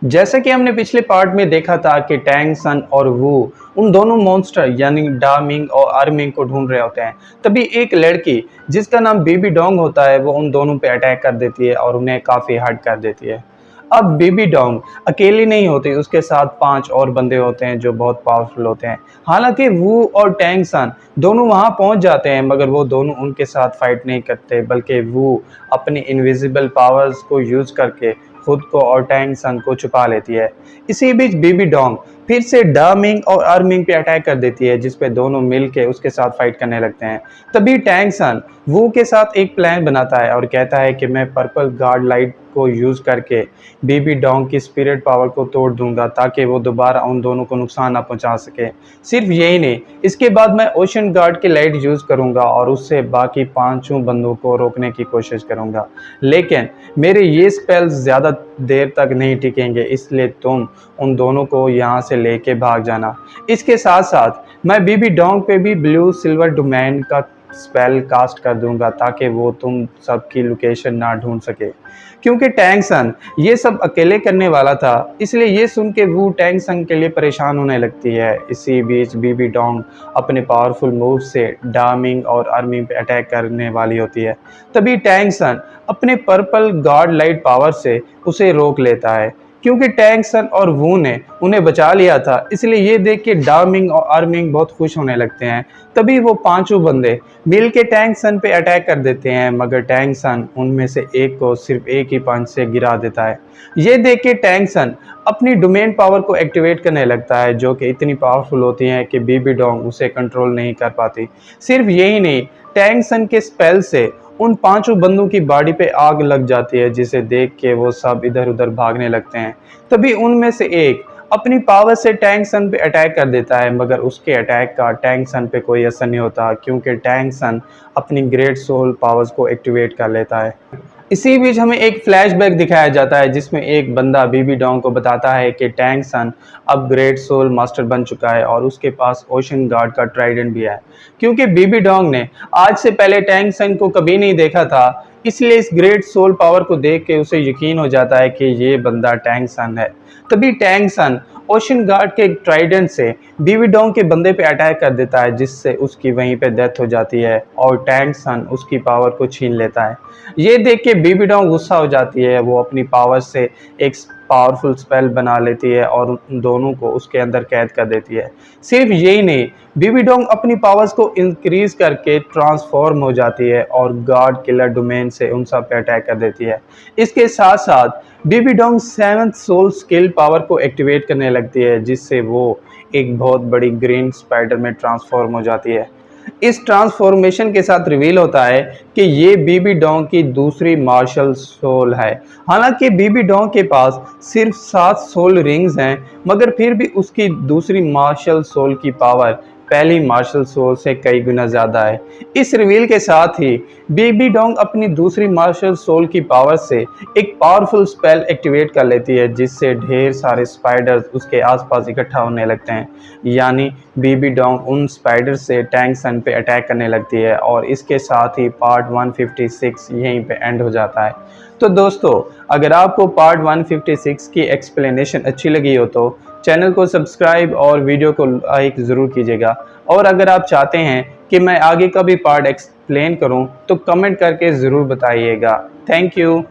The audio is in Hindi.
जैसे कि हमने पिछले पार्ट में देखा था कि टैंग सन और वू उन दोनों मॉन्स्टर यानी डा मिंग और अरमिंग को ढूंढ रहे होते हैं। तभी एक लड़की जिसका नाम बेबी डोंग होता है वो उन दोनों पे अटैक कर देती है और उन्हें काफ़ी हर्ट कर देती है। अब बेबी डोंग अकेली नहीं होती, उसके साथ 5 और बंदे होते हैं जो बहुत पावरफुल होते हैं। हालांकि वू और टैंग सन दोनों वहां पहुंच जाते हैं, मगर वो दोनों उनके साथ फाइट नहीं करते, बल्कि वू अपनी इनविजिबल पावर्स को यूज करके खुद को और टैंग सन को छुपा लेती है। इसी बीच बेबी डोंग फिर से डा मिंग और अरमिंग पे अटैक कर देती है, जिसपे दोनों मिलके उसके साथ फाइट करने लगते हैं। तभी टैंग सन वू के साथ एक प्लान बनाता है और कहता है कि मैं पर्पल गार्ड लाइट को यूज करके बेबी डोंग की स्पिरिट पावर को तोड़ दूंगा ताकि वो दोबारा उन दोनों को नुकसान ना पहुंचा सके। सिर्फ यही नहीं, इसके बाद मैं ओशन गार्ड की लाइट यूज करूंगा और उससे बाकी 5 बंदों को रोकने की कोशिश करूंगा। लेकिन मेरे ये स्पेल्स ज़्यादा देर तक नहीं टिकेंगे, इसलिए तुम उन दोनों को यहाँ से लेके भाग जाना। इसके साथ साथ मैं बेबी डोंग पे भी ब्लू सिल्वर डोमेन का स्पेल कास्ट कर दूंगा ताकि वो तुम सबकी लोकेशन ना ढूंढ सके। क्योंकि टैंग सन ये सब अकेले करने वाला था, इसलिए ये सुन के वू टैंग सन के लिए परेशान होने लगती है। इसी बीच बेबी डोंग अपने पावरफुल मूव से डामिंग और अर्मिंग पे अटैक करने वाली होती है। तभी टैंग सन अपने पर्पल गॉड लाइट पावर से उसे रोक लेता है। क्योंकि टैंग सन और वू ने उन्हें बचा लिया था, इसलिए ये देख के डामिंग और अर्मिंग बहुत खुश होने लगते हैं। तभी वो 5 बंदे मिल के टैंग सन पे अटैक कर देते हैं, मगर टैंग सन उनमें से एक को सिर्फ एक ही पंच से गिरा देता है। ये देख के टैंग सन अपनी डोमेन पावर को एक्टिवेट करने लगता है, जो कि इतनी पावरफुल होती है कि बेबी डोंग उसे कंट्रोल नहीं कर पाती। सिर्फ यही नहीं, टैंग सन के स्पेल से उन 5 बंदों की बॉडी पे आग लग जाती है, जिसे देख के वो सब इधर उधर भागने लगते हैं। तभी उनमें से एक अपनी पावर से टैंग सन पे अटैक कर देता है, मगर उसके अटैक का टैंग सन पे कोई असर नहीं होता, क्योंकि टैंग सन अपनी ग्रेट सोल पावर्स को एक्टिवेट कर लेता है। इसी बीच हमें एक फ्लैशबैक दिखाया जाता है, जिसमें एक बंदा बेबी डोंग को बताता है कि टैंग सन अब ग्रेट सोल मास्टर बन चुका है और उसके पास ओशन गार्ड का ट्राइडेंट भी है। क्योंकि बेबी डोंग ने आज से पहले टैंग सन को कभी नहीं देखा था, इसलिए इस ग्रेट सोल पावर को देख के उसे यकीन हो जाता है कि ये बंदा टैंग सन है। तभी टैंग सन ओशन गार्ड के ट्राइडेंट से बेबी डोंग के बंदे पे अटैक कर देता है, जिससे उसकी वहीं पे डेथ हो जाती है और टैंग सन उसकी पावर को छीन लेता है। ये देख के बेबी डोंग गुस्सा हो जाती है, वो अपनी पावर से एक पावरफुल स्पेल बना लेती है और उन दोनों को उसके अंदर कैद कर देती है। सिर्फ यही नहीं, बेबी डोंग अपनी पावर्स को इंक्रीज करके ट्रांसफॉर्म हो जाती है और गॉड किलर डोमेन से उन सब पे अटैक कर देती है। इसके साथ साथ बेबी डोंग 7th सोल स्किल पावर को एक्टिवेट करने लगती है, जिससे वो एक बहुत बड़ी ग्रीन स्पाइडर में ट्रांसफॉर्म हो जाती है। इस ट्रांसफॉर्मेशन के साथ रिवील होता है कि ये बेबी डोंग की दूसरी मार्शल सोल है। हालांकि बेबी डोंग के पास सिर्फ 7 सोल रिंग्स हैं, मगर फिर भी उसकी दूसरी मार्शल सोल की पावर पहली मार्शल सोल से कई गुना ज़्यादा है। इस रिवील के साथ ही बेबी डोंग अपनी दूसरी मार्शल सोल की पावर से एक पावरफुल स्पेल एक्टिवेट कर लेती है, जिससे ढेर सारे स्पाइडर्स उसके आसपास इकट्ठा होने लगते हैं। यानी बेबी डोंग उन स्पाइडर से टैंग सन पे अटैक करने लगती है और इसके साथ ही पार्ट 156 यहीं पे एंड हो जाता है। तो दोस्तों, अगर आपको पार्ट 156 की एक्सप्लेनेशन अच्छी लगी हो तो चैनल को सब्सक्राइब और वीडियो को लाइक ज़रूर कीजिएगा। और अगर आप चाहते हैं कि मैं आगे का भी पार्ट एक्सप्लेन करूं तो कमेंट करके ज़रूर बताइएगा। Thank you.